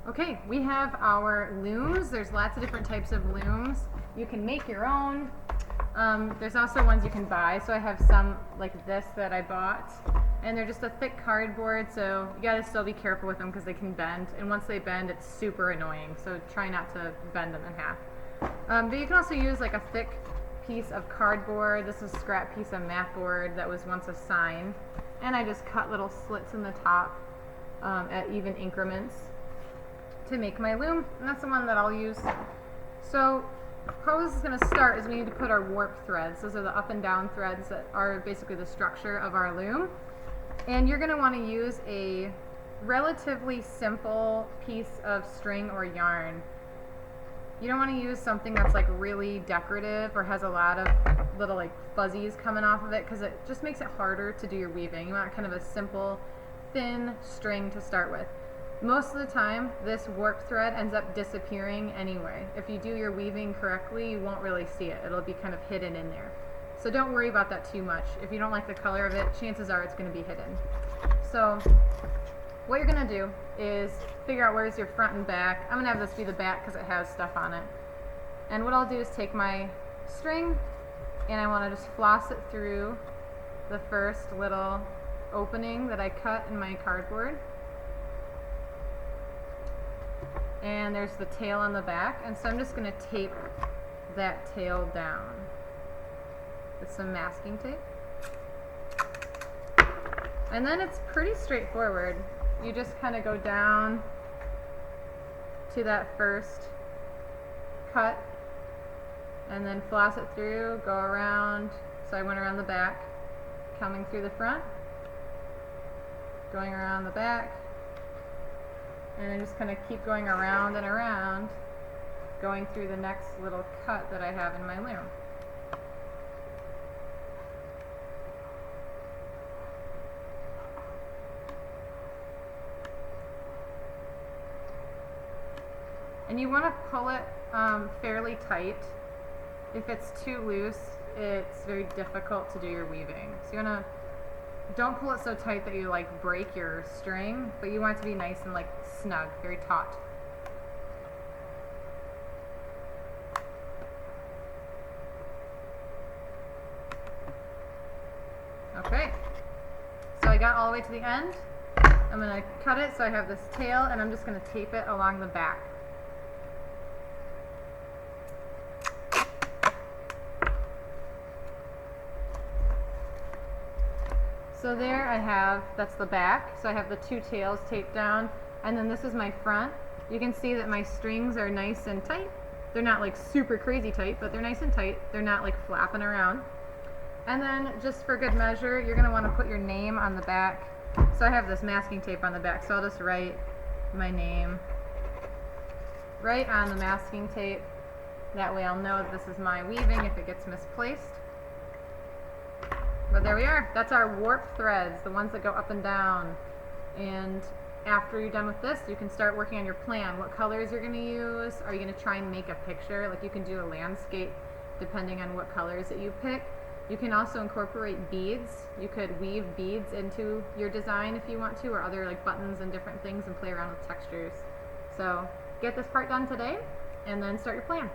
Okay, we have our looms. There's lots of different types of looms. You can make your own. There's also ones you can buy. So I have some like this that I bought, and they're just a thick cardboard, so you gotta still be careful with them because they can bend, and once they bend it's super annoying, so try not to bend them in half. But you can also use like a thick piece of cardboard. This is a scrap piece of mat board that was once a sign, and I just cut little slits in the top at even increments to make my loom, and that's the one that I'll use. So how this is going to start is we need to put our warp threads. Those are the up and down threads that are basically the structure of our loom. And you're going to want to use a relatively simple piece of string or yarn. You don't want to use something that's like really decorative or has a lot of little like fuzzies coming off of it, because it just makes it harder to do your weaving. You want kind of a simple, thin string to start with. Most of the time, this warp thread ends up disappearing anyway. If you do your weaving correctly, you won't really see it. It'll be kind of hidden in there. So don't worry about that too much. If you don't like the color of it, chances are it's going to be hidden. So what you're going to do is figure out where's your front and back. I'm going to have this be the back because it has stuff on it. And what I'll do is take my string and I want to just floss it through the first little opening that I cut in my cardboard. And there's the tail on the back, and so I'm just going to tape that tail down with some masking tape. And then it's pretty straightforward. You just kind of go down to that first cut and then floss it through, go around. So I went around the back, coming through the front, going around the back, and I just kind of keep going around and around, going through the next little cut that I have in my loom. And you want to pull it fairly tight. If it's too loose, it's very difficult to do your weaving. So you want to don't pull it so tight that you like break your string, but you want it to be nice and like snug, very taut. Okay, so I got all the way to the end. I'm going to cut it so I have this tail, and I'm just going to tape it along the back. So there I have, that's the back, so I have the two tails taped down, and then this is my front. You can see that my strings are nice and tight. They're not like super crazy tight, but they're nice and tight. They're not like flapping around. And then just for good measure, you're going to want to put your name on the back. So I have this masking tape on the back, so I'll just write my name right on the masking tape. That way I'll know that this is my weaving if it gets misplaced. But there we are. That's our warp threads, the ones that go up and down. And after you're done with this, you can start working on your plan. What colors you're going to use? Are you going to try and make a picture? Like you can do a landscape depending on what colors that you pick. You can also incorporate beads. You could weave beads into your design if you want to, or other like buttons and different things, and play around with textures. So get this part done today and then start your plan.